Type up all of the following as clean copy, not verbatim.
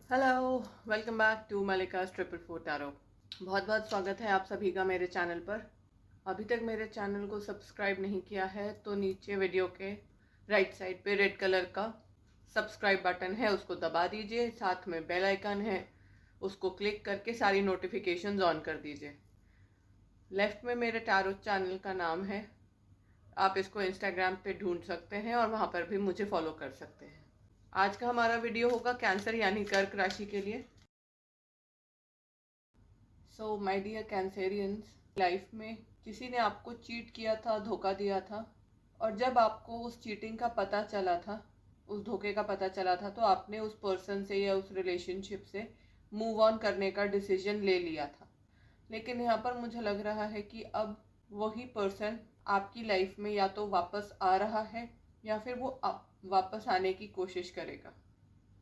Hello, welcome back to Malika's 444 tarot. बहुत बहुत स्वागत है आप सभी का मेरे चैनल पर। अभी तक मेरे चैनल को सब्सक्राइब नहीं किया है तो नीचे वीडियो के राइट साइड पे रेड कलर का सब्सक्राइब बटन है, उसको दबा दीजिए। साथ में बेल आइकन है, उसको क्लिक करके सारी नोटिफिकेशंस ऑन कर दीजिए। लेफ्ट में मेरे टैरो चैनल का नाम है, आप इसको इंस्टाग्राम पे ढूंढ सकते हैं और वहाँ पर भी मुझे फॉलो कर सकते हैं। आज का हमारा वीडियो होगा कैंसर यानी कर्क राशि के लिए। So my dear Cancerians, life में किसी ने आपको चीट किया था, धोखा दिया था, और जब आपको उस चीटिंग का पता चला था, उस धोखे का पता चला था, तो आपने उस पर्सन से या उस रिलेशनशिप से मूव ऑन करने का डिसीजन ले लिया था। लेकिन यहाँ पर मुझे लग रहा है कि अब वही पर्सन आपकी लाइफ में या तो वापस आ रहा है या फिर वो वापस आने की कोशिश करेगा।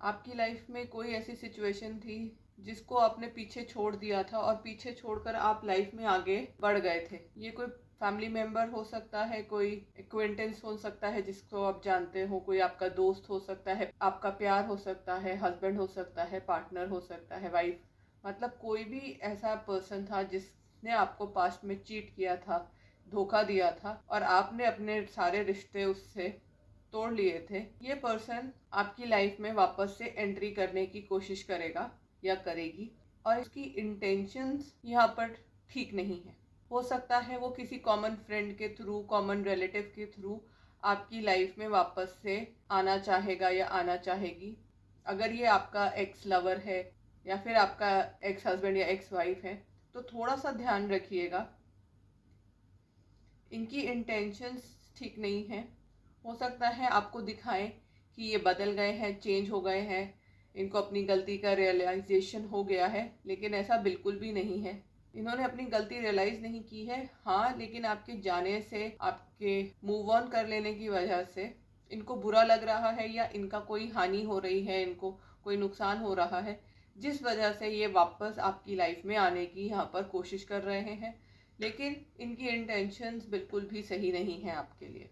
आपकी लाइफ में कोई ऐसी सिचुएशन थी जिसको आपने पीछे छोड़ दिया था और पीछे छोड़कर आप लाइफ में आगे बढ़ गए थे। ये कोई फैमिली मेंबर हो सकता है, कोई एक्वेंटेंस हो सकता है जिसको आप जानते हो, कोई आपका दोस्त हो सकता है, आपका प्यार हो सकता है, हस्बैंड हो सकता है, पार्टनर हो सकता है, वाइफ, मतलब कोई भी ऐसा पर्सन था जिसने आपको पास्ट में चीट किया था, धोखा दिया था और आपने अपने सारे रिश्ते उससे तोड़ लिए थे। ये पर्सन आपकी लाइफ में वापस से एंट्री करने की कोशिश करेगा या करेगी, और इसकी इंटेंशंस यहाँ पर ठीक नहीं है। हो सकता है वो किसी कॉमन फ्रेंड के थ्रू, कॉमन रिलेटिव के थ्रू आपकी लाइफ में वापस से आना चाहेगा या आना चाहेगी। अगर ये आपका एक्स लवर है या फिर आपका एक्स हस्बैंड या एक्स वाइफ है तो थोड़ा सा ध्यान रखिएगा, इनकी इंटेंशंस ठीक नहीं है। हो सकता है आपको दिखाएं कि ये बदल गए हैं, चेंज हो गए हैं, इनको अपनी गलती का रियलाइजेशन हो गया है, लेकिन ऐसा बिल्कुल भी नहीं है। इन्होंने अपनी गलती रियलाइज नहीं की है, हाँ, लेकिन आपके जाने से, आपके मूव ऑन कर लेने की वजह से इनको बुरा लग रहा है या इनका कोई हानि हो रही है, इनको कोई नुकसान हो रहा है, जिस वजह से ये वापस आपकी लाइफ में आने की यहाँ पर कोशिश कर रहे हैं। लेकिन इनकी इंटेंशंस बिल्कुल भी सही नहीं है आपके लिए।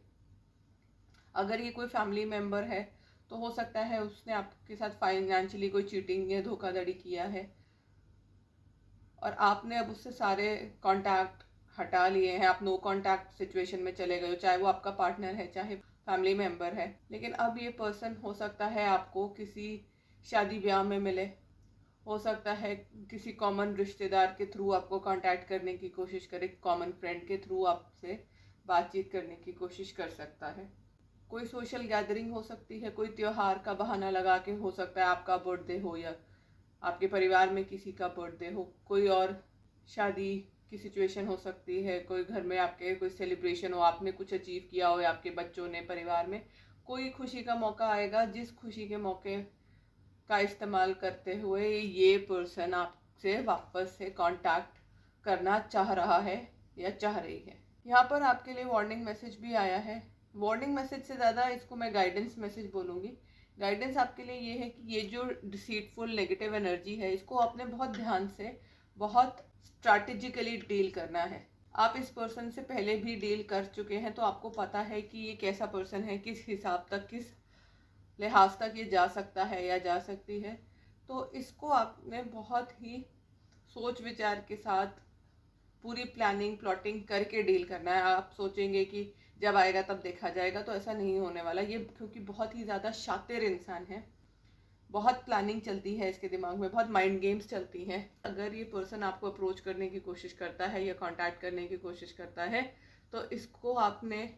अगर ये कोई फैमिली मेम्बर है तो हो सकता है उसने आपके साथ फाइनेंशियली कोई चीटिंग या धोखाधड़ी किया है और आपने अब उससे सारे कांटेक्ट हटा लिए हैं, आप नो कांटेक्ट सिचुएशन में चले गए हो, चाहे वो आपका पार्टनर है चाहे फैमिली मेम्बर है। लेकिन अब ये पर्सन हो सकता है आपको किसी शादी ब्याह में मिले, हो सकता है किसी कॉमन रिश्तेदार के थ्रू आपको कांटेक्ट करने की कोशिश करे, कॉमन फ्रेंड के थ्रू आपसे बातचीत करने की कोशिश कर सकता है। कोई सोशल गैदरिंग हो सकती है, कोई त्योहार का बहाना लगा के, हो सकता है आपका बर्थडे हो या आपके परिवार में किसी का बर्थडे हो, कोई और शादी की सिचुएशन हो सकती है, कोई घर में आपके कोई सेलिब्रेशन हो, आपने कुछ अचीव किया हो या आपके बच्चों ने, परिवार में कोई खुशी का मौका आएगा, जिस खुशी के मौके का इस्तेमाल करते हुए ये पर्सन आपसे वापस से कांटेक्ट करना चाह रहा है या चाह रही है। यहाँ पर आपके लिए वार्निंग मैसेज भी आया है। वार्निंग मैसेज से ज़्यादा इसको मैं गाइडेंस मैसेज बोलूँगी। गाइडेंस आपके लिए ये है कि ये जो डिसीटफुल नेगेटिव एनर्जी है, इसको आपने बहुत ध्यान से, बहुत स्ट्रैटेजिकली डील करना है। आप इस पर्सन से पहले भी डील कर चुके हैं तो आपको पता है कि ये कैसा पर्सन है, किस हिसाब तक, किस लिहाज तक ये जा सकता है या जा सकती है। तो इसको आपने बहुत ही सोच विचार के साथ पूरी प्लानिंग प्लॉटिंग करके डील करना है। आप सोचेंगे कि जब आएगा तब देखा जाएगा, तो ऐसा नहीं होने वाला। ये क्योंकि बहुत ही ज़्यादा शातिर इंसान है, बहुत प्लानिंग चलती है इसके दिमाग में, बहुत माइंड गेम्स चलती हैं। अगर ये पर्सन आपको अप्रोच करने की कोशिश करता है या कांटेक्ट करने की कोशिश करता है तो इसको आपने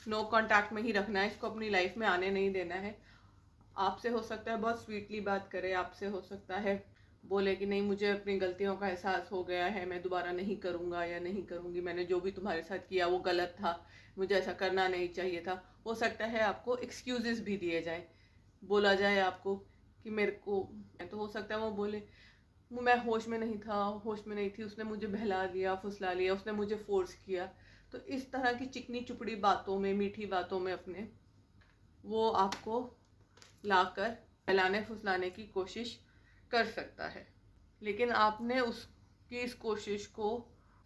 नो कांटेक्ट में ही रखना है, इसको अपनी लाइफ में आने नहीं देना है। आपसे हो सकता है बहुत स्वीटली बात करे, आपसे हो सकता है बोले कि नहीं, मुझे अपनी गलतियों का एहसास हो गया है, मैं दोबारा नहीं करूँगा या नहीं करूँगी, मैंने जो भी तुम्हारे साथ किया वो गलत था, मुझे ऐसा करना नहीं चाहिए था। हो सकता है आपको एक्सक्यूजेस भी दिए जाए, बोला जाए आपको कि मेरे को, तो हो सकता है वो बोले मैं होश में नहीं था, होश में नहीं थी, उसने मुझे बहला दिया, फुसला लिया, उसने मुझे फोर्स किया। तो इस तरह की चिकनी चुपड़ी बातों में, मीठी बातों में अपने वो आपको लाकर फैलाने फुसलाने की कोशिश कर सकता है। लेकिन आपने उसकी इस कोशिश को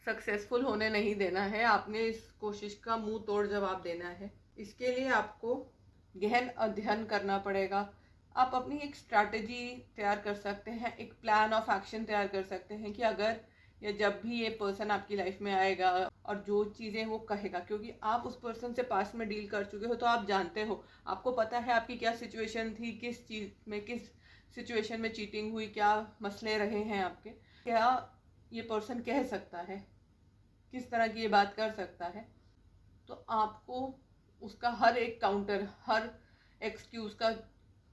सक्सेसफुल होने नहीं देना है, आपने इस कोशिश का मुंह तोड़ जवाब देना है। इसके लिए आपको गहन अध्ययन करना पड़ेगा, आप अपनी एक स्ट्रैटेजी तैयार कर सकते हैं, एक प्लान ऑफ एक्शन तैयार कर सकते हैं कि अगर या जब भी ये पर्सन आपकी लाइफ में आएगा और जो चीज़ें वो कहेगा, क्योंकि आप उस पर्सन से पास्ट में डील कर चुके हो तो आप जानते हो, आपको पता है आपकी क्या सिचुएशन थी, किस चीज़ में, किस सिचुएशन में चीटिंग हुई, क्या मसले रहे हैं आपके, क्या ये पर्सन कह सकता है, किस तरह की ये बात कर सकता है। तो आपको उसका हर एक काउंटर, हर एक्सक्यूज़ का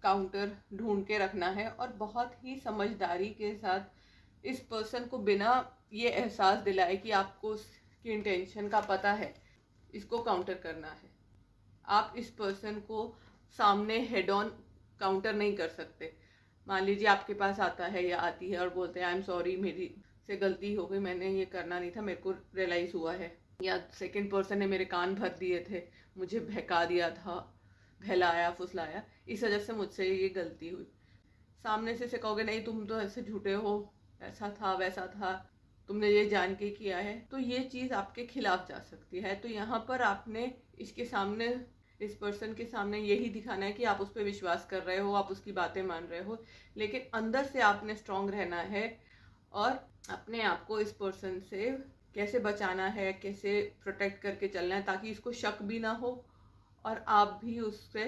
काउंटर ढूंढ के रखना है और बहुत ही समझदारी के साथ इस पर्सन को बिना ये एहसास दिलाए कि आपको उसकी इंटेंशन का पता है, इसको काउंटर करना है। आप इस पर्सन को सामने हेड ऑन काउंटर नहीं कर सकते। मान लीजिए आपके पास आता है या आती है और बोलते हैं आई एम सॉरी, मेरी से गलती हो गई, मैंने ये करना नहीं था, मेरे को रियलाइज़ हुआ है, या सेकंड पर्सन ने मेरे कान भर दिए थे, मुझे बहका दिया था, बहलाया फुसलाया, इस वजह से मुझसे ये गलती हुई। सामने से कहोगे नहीं तुम तो ऐसे झूठे हो, ऐसा था वैसा था, तुमने ये जान के किया है, तो ये चीज़ आपके खिलाफ जा सकती है। तो यहाँ पर आपने इसके सामने, इस पर्सन के सामने यही दिखाना है कि आप उस पर विश्वास कर रहे हो, आप उसकी बातें मान रहे हो, लेकिन अंदर से आपने स्ट्रांग रहना है और अपने आप को इस पर्सन से कैसे बचाना है, कैसे प्रोटेक्ट करके चलना है ताकि इसको शक भी ना हो और आप भी उससे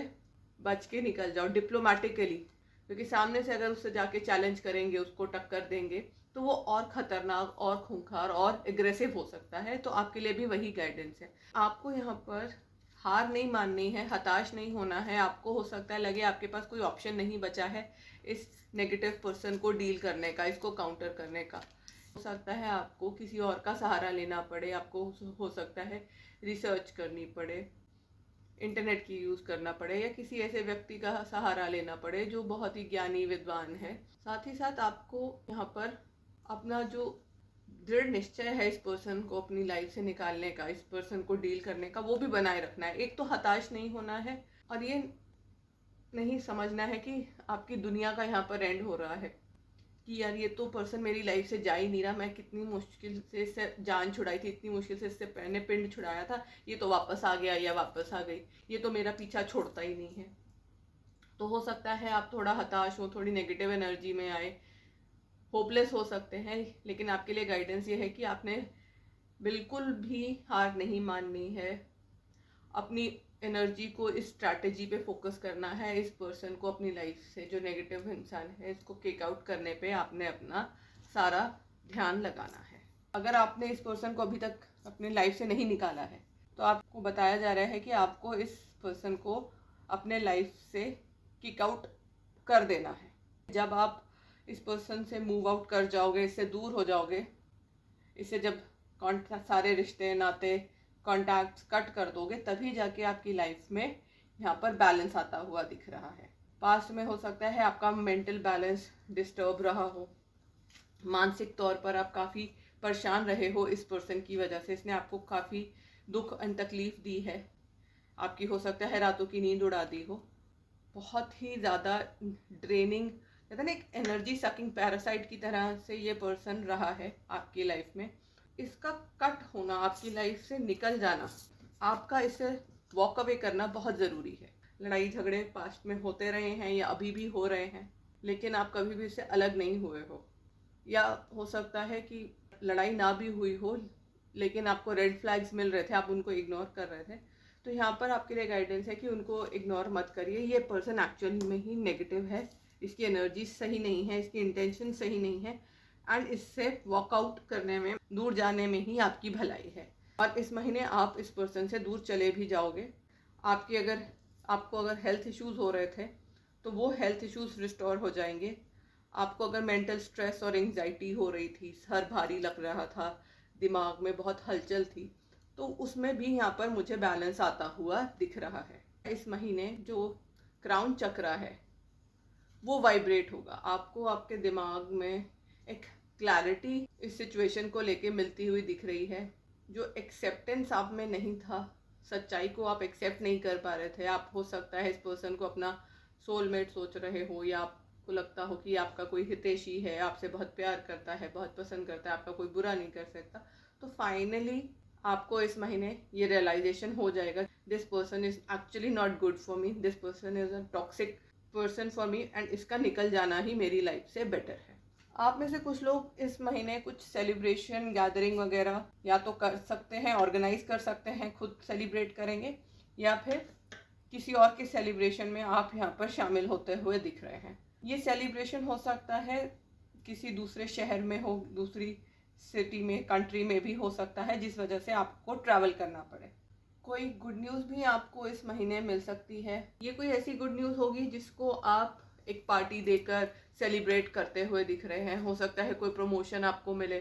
बच के निकल जाओ डिप्लोमेटिकली। क्योंकि सामने से अगर उससे जाके चैलेंज करेंगे, उसको टक्कर देंगे, तो वो और ख़तरनाक और खूंखार और एग्रेसिव हो सकता है। तो आपके लिए भी वही गाइडेंस है। आपको यहाँ पर हार नहीं माननी है, हताश नहीं होना है। आपको हो सकता है लगे आपके पास कोई ऑप्शन नहीं बचा है इस नेगेटिव पर्सन को डील करने का, इसको काउंटर करने का। हो सकता है आपको किसी और का सहारा लेना पड़े, आपको हो सकता है रिसर्च करनी पड़े, इंटरनेट की यूज़ करना पड़े या किसी ऐसे व्यक्ति का सहारा लेना पड़े जो बहुत ही ज्ञानी विद्वान है। साथ ही साथ आपको यहाँ पर अपना जो दृढ़ निश्चय है इस पर्सन को अपनी लाइफ से निकालने का, इस पर्सन को डील करने का, वो भी बनाए रखना है। एक तो हताश नहीं होना है और ये नहीं समझना है कि आपकी दुनिया का यहाँ पर एंड हो रहा है कि यार ये तो पर्सन मेरी लाइफ से जा ही नहीं रहा, मैं कितनी मुश्किल से इससे जान छुड़ाई थी, इतनी मुश्किल से इससे मैंने पिंड छुड़ाया था, ये तो वापस आ गया या वापस आ गई, ये तो मेरा पीछा छोड़ता ही नहीं है। तो हो सकता है आप थोड़ा हताश हो, थोड़ी नेगेटिव एनर्जी में आए, होपलेस हो सकते हैं, लेकिन आपके लिए गाइडेंस ये है कि आपने बिल्कुल भी हार नहीं माननी है। अपनी एनर्जी को इस स्ट्रैटेजी पे फोकस करना है। इस पर्सन को अपनी लाइफ से, जो नेगेटिव इंसान है, इसको किक आउट करने पे आपने अपना सारा ध्यान लगाना है। अगर आपने इस पर्सन को अभी तक अपनी लाइफ से नहीं निकाला है तो आपको बताया जा रहा है कि आपको इस पर्सन को अपने लाइफ से किक आउट कर देना है। जब आप इस पर्सन से मूव आउट कर जाओगे, इससे दूर हो जाओगे, इससे जब सारे रिश्ते नाते कॉन्टैक्ट्स कट कर दोगे, तभी जाके आपकी लाइफ में यहाँ पर बैलेंस आता हुआ दिख रहा है। पास्ट में हो सकता है आपका मेंटल बैलेंस डिस्टर्ब रहा हो, मानसिक तौर पर आप काफ़ी परेशान रहे हो इस पर्सन की वजह से, इसने आपको काफ़ी दुख और तकलीफ दी है, आपकी हो सकता है रातों की नींद उड़ा दी हो, बहुत ही ज़्यादा ड्रेनिंग, कहते हैं ना, एक एनर्जी सकिंग पैरासाइट की तरह से ये पर्सन रहा है आपकी लाइफ में। इसका कट होना, आपकी लाइफ से निकल जाना, आपका इससे वॉक अवे करना बहुत ज़रूरी है। लड़ाई झगड़े पास्ट में होते रहे हैं या अभी भी हो रहे हैं, लेकिन आप कभी भी इससे अलग नहीं हुए हो। या हो सकता है कि लड़ाई ना भी हुई हो लेकिन आपको रेड फ्लैग्स मिल रहे थे, आप उनको इग्नोर कर रहे थे। तो यहाँ पर आपके लिए गाइडेंस है कि उनको इग्नोर मत करिए। ये पर्सन एक्चुअली में ही नेगेटिव है, इसकी एनर्जी सही नहीं है, इसकी इंटेंशन सही नहीं है एंड इससे वॉकआउट करने में, दूर जाने में ही आपकी भलाई है। और इस महीने आप इस पर्सन से दूर चले भी जाओगे। आपको अगर हेल्थ इश्यूज़ हो रहे थे तो वो हेल्थ इश्यूज़ रिस्टोर हो जाएंगे। आपको अगर मेंटल स्ट्रेस और एंग्जाइटी हो रही थी, सर भारी लग रहा था, दिमाग में बहुत हलचल थी, तो उसमें भी यहाँ पर मुझे बैलेंस आता हुआ दिख रहा है। इस महीने जो क्राउन चक्र है वो वाइब्रेट होगा, आपको आपके दिमाग में एक क्लैरिटी इस सिचुएशन को लेके मिलती हुई दिख रही है। जो एक्सेप्टेंस आप में नहीं था, सच्चाई को आप एक्सेप्ट नहीं कर पा रहे थे, आप हो सकता है इस पर्सन को अपना सोलमेट सोच रहे हो या आपको लगता हो कि आपका कोई हितैषी है, आपसे बहुत प्यार करता है, बहुत पसंद करता है, आपका कोई बुरा नहीं कर सकता। तो फाइनली आपको इस महीने ये रियलाइजेशन हो जाएगा, this person is actually not good for me, this person is a toxic person for me and इसका निकल जाना ही मेरी लाइफ से बेटर है। आप में से कुछ लोग इस महीने कुछ सेलिब्रेशन गैदरिंग वगैरह या तो कर सकते हैं, ऑर्गेनाइज कर सकते हैं, खुद सेलिब्रेट करेंगे, या फिर किसी और के सेलिब्रेशन में आप यहाँ पर शामिल होते हुए दिख रहे हैं। ये सेलिब्रेशन हो सकता है किसी दूसरे शहर में हो, दूसरी सिटी में, कंट्री में भी हो सकता है, जिस वजह से आपको ट्रैवल करना पड़े। कोई गुड न्यूज़ भी आपको इस महीने मिल सकती है। ये कोई ऐसी गुड न्यूज़ होगी जिसको आप एक पार्टी देकर सेलिब्रेट करते हुए दिख रहे हैं। हो सकता है कोई प्रमोशन आपको मिले,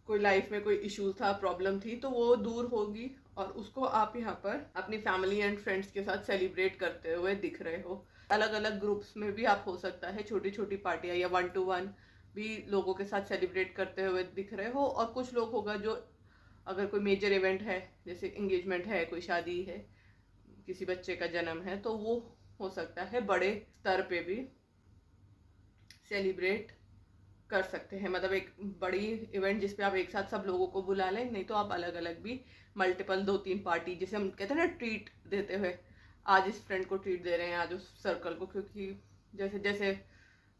कोई लाइफ में कोई इश्यू था, प्रॉब्लम थी, तो वो दूर होगी और उसको आप यहाँ पर अपनी फैमिली एंड फ्रेंड्स के साथ सेलिब्रेट करते हुए दिख रहे हो। अलग अलग ग्रुप्स में भी आप हो सकता है छोटी छोटी पार्टियाँ या 1-to-1 भी लोगों के साथ सेलिब्रेट करते हुए दिख रहे हो। और कुछ लोग होगा जो अगर कोई मेजर इवेंट है, जैसे इंगेजमेंट है, कोई शादी है, किसी बच्चे का जन्म है, तो वो हो सकता है बड़े स्तर पे भी सेलिब्रेट कर सकते हैं। मतलब एक बड़ी इवेंट जिस पे आप एक साथ सब लोगों को बुला लें, नहीं तो आप अलग अलग भी मल्टीपल 2-3 पार्टी, जैसे हम कहते हैं ना ट्रीट देते हुए, आज इस फ्रेंड को ट्रीट दे रहे हैं, आज उस सर्कल को, क्योंकि जैसे जैसे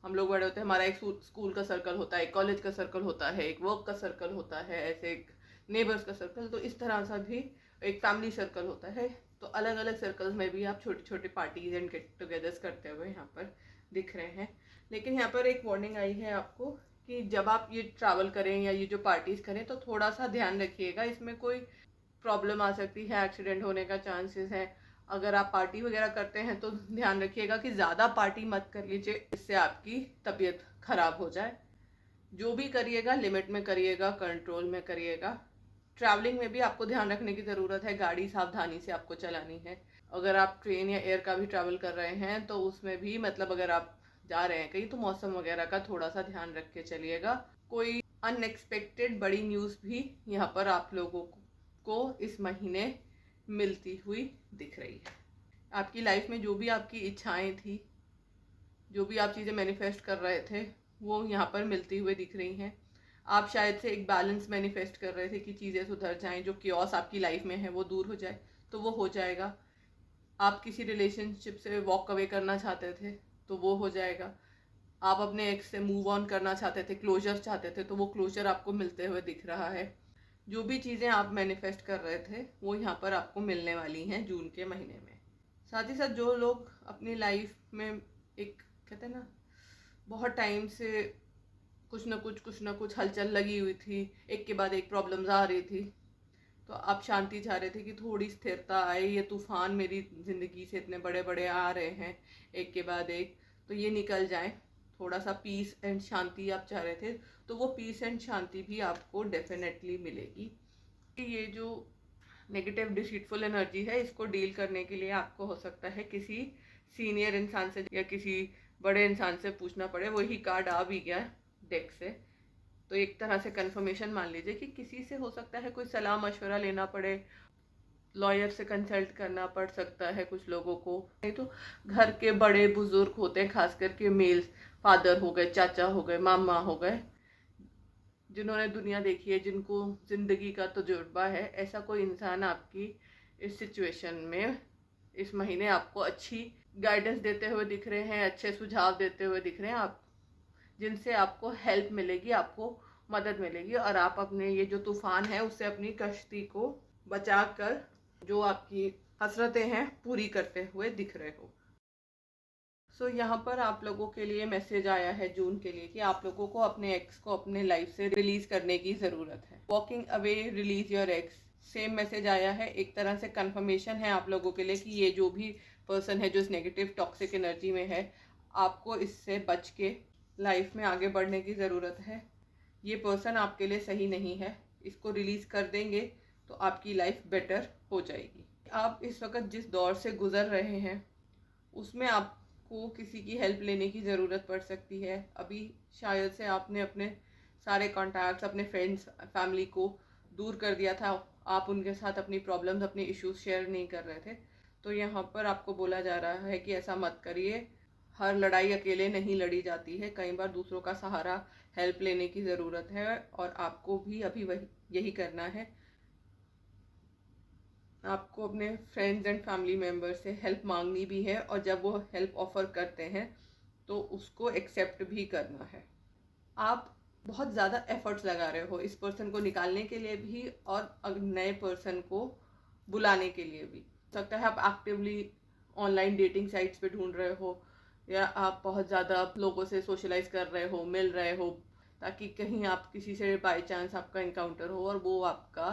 हम लोग बड़े होते हैं, हमारा एक स्कूल का सर्कल होता है, एक कॉलेज का सर्कल होता है, एक वर्क का सर्कल होता है, ऐसे एक नेबर्स का सर्कल, तो इस तरह से भी एक फैमिली सर्कल होता है। तो अलग अलग सर्कल्स में भी आप छोटी छोटी पार्टीज एंड गेट टुगेदर्स करते हुए यहाँ पर दिख रहे हैं। लेकिन यहाँ पर एक वार्निंग आई है आपको कि जब आप ये ट्रैवल करें या ये जो पार्टीज करें तो थोड़ा सा ध्यान रखिएगा, इसमें कोई प्रॉब्लम आ सकती है, एक्सीडेंट होने का चांसेस है। अगर आप पार्टी वगैरह करते हैं तो ध्यान रखिएगा कि ज़्यादा पार्टी मत कर लीजिए, इससे आपकी तबीयत खराब हो जाए। जो भी करिएगा लिमिट में करिएगा, कंट्रोल में करिएगा। ट्रैवलिंग में भी आपको ध्यान रखने की ज़रूरत है, गाड़ी सावधानी से आपको चलानी है। अगर आप ट्रेन या एयर का भी ट्रैवल कर रहे हैं तो उसमें भी मतलब अगर आप जा रहे हैं कहीं तो मौसम वगैरह का थोड़ा सा ध्यान रख के चलिएगा। कोई अनएक्सपेक्टेड बड़ी न्यूज़ भी यहाँ पर आप लोगों को इस महीने मिलती हुई दिख रही है। आपकी लाइफ में जो भी आपकी इच्छाएं थी, जो भी आप चीज़ें मैनिफेस्ट कर रहे थे, वो यहाँ पर मिलती हुई दिख रही हैं। आप शायद से एक बैलेंस मैनिफेस्ट कर रहे थे कि चीज़ें सुधर जाएं, जो क्योस आपकी लाइफ में है वो दूर हो जाए, तो वो हो जाएगा। आप किसी रिलेशनशिप से वॉक अवे करना चाहते थे तो वो हो जाएगा। आप अपने एक्स से मूव ऑन करना चाहते थे, क्लोजर चाहते थे, तो वो क्लोजर आपको मिलते हुए दिख रहा है। जो भी चीज़ें आप मैनिफेस्ट कर रहे थे वो यहाँ पर आपको मिलने वाली हैं जून के महीने में। साथ ही साथ जो लोग अपनी लाइफ में एक कहते हैं ना बहुत टाइम से कुछ ना कुछ हलचल लगी हुई थी, एक के बाद एक प्रॉब्लम्स आ रही थी, तो आप शांति चाह रहे थे कि थोड़ी स्थिरता आए। ये तूफान मेरी ज़िंदगी से इतने बड़े बड़े आ रहे हैं एक के बाद एक, तो ये निकल जाए। थोड़ा सा पीस एंड शांति आप चाह रहे थे, तो वो पीस एंड शांति भी आपको डेफिनेटली मिलेगी। ये जो नेगेटिव डिसीटफुल एनर्जी है, इसको डील करने के लिए आपको हो सकता है किसी सीनियर इंसान से या किसी बड़े इंसान से पूछना पड़े। वही कार्ड आ भी गया डेक से, तो एक तरह से कंफर्मेशन मान लीजिए कि किसी से हो सकता है कोई सलाह मशवरा लेना पड़े, लॉयर से कंसल्ट करना पड़ सकता है कुछ लोगों को। नहीं तो घर के बड़े बुजुर्ग होते हैं, खास करके मेल्स, फादर हो गए, चाचा हो गए, मामा हो गए, जिन्होंने दुनिया देखी है, जिनको ज़िंदगी का तजुर्बा है, ऐसा कोई इंसान आपकी इस सिचुएशन में इस महीने आपको अच्छी गाइडेंस देते हुए दिख रहे हैं, अच्छे सुझाव देते हुए दिख रहे हैं, आप जिनसे आपको हेल्प मिलेगी, आपको मदद मिलेगी और आप अपने ये जो तूफान है उससे अपनी कश्ती को बचा कर जो आपकी हसरतें हैं पूरी करते हुए दिख रहे हो। सो यहाँ पर आप लोगों के लिए मैसेज आया है जून के लिए कि आप लोगों को अपने एक्स को अपने लाइफ से रिलीज करने की ज़रूरत है। Walking away, release your x, same message आया है। एक तरह से कंफर्मेशन है आप लोगों के लिए कि ये जो भी पर्सन है जो इस नेगेटिव टॉक्सिक एनर्जी में है, आपको इससे बच के लाइफ में आगे बढ़ने की ज़रूरत है। ये पर्सन आपके लिए सही नहीं है, इसको रिलीज़ कर देंगे तो आपकी लाइफ बेटर हो जाएगी। आप इस वक्त जिस दौर से गुज़र रहे हैं उसमें आपको किसी की हेल्प लेने की ज़रूरत पड़ सकती है। अभी शायद से आपने अपने सारे कॉन्टैक्ट्स, अपने फ्रेंड्स, फैमिली को दूर कर दिया था, आप उनके साथ अपनी प्रॉब्लम्स, अपने इश्यूज शेयर नहीं कर रहे थे। तो यहाँ पर आपको बोला जा रहा है कि ऐसा मत करिए। हर लड़ाई अकेले नहीं लड़ी जाती है, कई बार दूसरों का सहारा, हेल्प लेने की ज़रूरत है और आपको भी अभी यही करना है। आपको अपने फ्रेंड्स एंड फैमिली मेम्बर से हेल्प मांगनी भी है, और जब वो हेल्प ऑफर करते हैं तो उसको एक्सेप्ट भी करना है। आप बहुत ज़्यादा एफर्ट्स लगा रहे हो इस पर्सन को निकालने के लिए भी और नए पर्सन को बुलाने के लिए भी। हो सकता है आप एक्टिवली ऑनलाइन डेटिंग साइट्स पे ढूंढ रहे हो, या आप बहुत ज़्यादा लोगों से सोशलाइज कर रहे हो, मिल रहे हो, ताकि कहीं आप किसी से बाय चांस आपका इनकाउंटर हो और वो आपका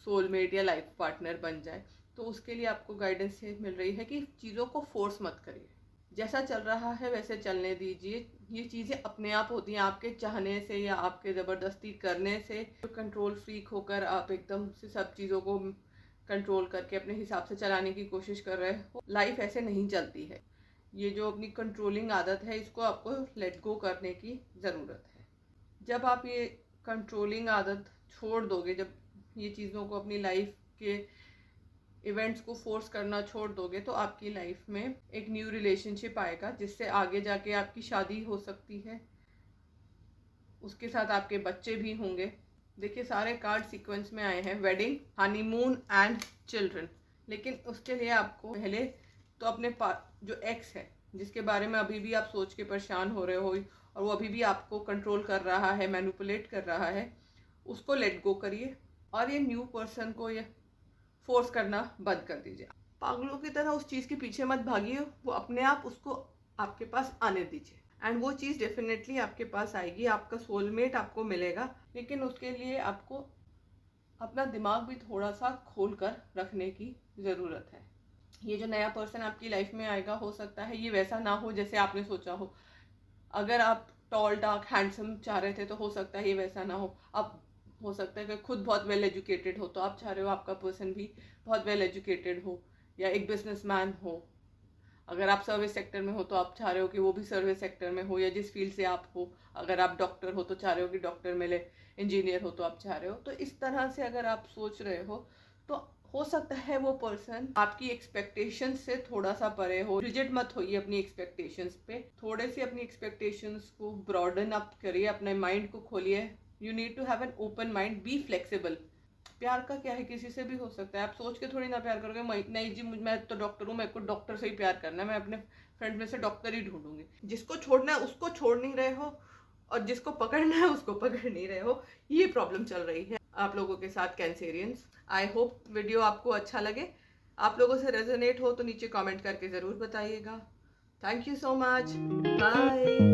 सोलमेट या लाइफ पार्टनर बन जाए। तो उसके लिए आपको गाइडेंस ये मिल रही है कि चीज़ों को फोर्स मत करिए, जैसा चल रहा है वैसे चलने दीजिए। ये चीज़ें अपने आप होती हैं, आपके चाहने से या आपके ज़बरदस्ती करने से। कंट्रोल फ्रीक होकर आप एकदम से सब चीज़ों को कंट्रोल करके अपने हिसाब से चलाने की कोशिश कर रहे हो, लाइफ ऐसे नहीं चलती है। ये जो अपनी कंट्रोलिंग आदत है, इसको आपको लेट गो करने की ज़रूरत है। जब आप ये कंट्रोलिंग आदत छोड़ दोगे, जब ये चीज़ों को अपनी लाइफ के इवेंट्स को फोर्स करना छोड़ दोगे, तो आपकी लाइफ में एक न्यू रिलेशनशिप आएगा जिससे आगे जाके आपकी शादी हो सकती है, उसके साथ आपके बच्चे भी होंगे। देखिए सारे कार्ड सीक्वेंस में आए हैं, वेडिंग, हनीमून एंड चिल्ड्रन। लेकिन उसके लिए आपको पहले तो अपने जो एक्स है, जिसके बारे में अभी भी आप सोच के परेशान हो रहे हो और वो अभी भी आपको कंट्रोल कर रहा है, मैनिपुलेट कर रहा है, उसको लेट गो करिए और ये न्यू पर्सन को ये फोर्स करना बंद कर दीजिए। पागलों की तरह उस चीज़ के पीछे मत भागिए, वो अपने आप उसको आपके पास आने दीजिए, एंड वो चीज़ डेफिनेटली आपके पास आएगी, आपका सोलमेट आपको मिलेगा। लेकिन उसके लिए आपको अपना दिमाग भी थोड़ा सा खोल कर रखने की ज़रूरत है। ये जो नया पर्सन आपकी लाइफ में आएगा, हो सकता है ये वैसा ना हो जैसे आपने सोचा हो। अगर आप टॉल डार्क हैंडसम चाह रहे थे, तो हो सकता है ये वैसा ना हो। अब हो सकता है कि खुद बहुत वेल एजुकेटेड हो, तो आप चाह रहे हो आपका पर्सन भी बहुत वेल एजुकेटेड हो या एक बिजनेसमैन हो। अगर आप सर्विस सेक्टर में हो तो आप चाह रहे हो कि वो भी सर्विस सेक्टर में हो, या जिस फील्ड से आप हो। अगर आप डॉक्टर हो तो चाह रहे हो कि डॉक्टर मिले, इंजीनियर हो तो आप चाह रहे हो। तो इस तरह से अगर आप सोच रहे हो, तो हो सकता है वो पर्सन आपकी एक्सपेक्टेशंस से थोड़ा सा परे हो। रिजिड मत होइए अपनी एक्सपेक्टेशंस पे, थोड़े से अपनी एक्सपेक्टेशंस को ब्रॉडन अप करिए, अपने माइंड को खोलिए। You need to have an open mind, be flexible. प्यार का क्या है, किसी से भी हो सकता है। आप सोच के थोड़ी ना प्यार करोगे, नहीं जी मैं तो डॉक्टर हूँ, मेरे को डॉक्टर से ही प्यार करना है, मैं अपने फ्रेंड में से डॉक्टर ही ढूंढूंगी। जिसको छोड़ना है उसको छोड़ नहीं रहे हो, और जिसको पकड़ना है उसको पकड़ नहीं रहे हो। ये प्रॉब्लम चल रही है आप लोगों के साथ, कैंसेरियंस। आई होप वीडियो आपको अच्छा लगे। आप लोगों से रेजोनेट हो तो नीचे कमेंट करके ज़रूर बताइएगा। Thank you so much, bye.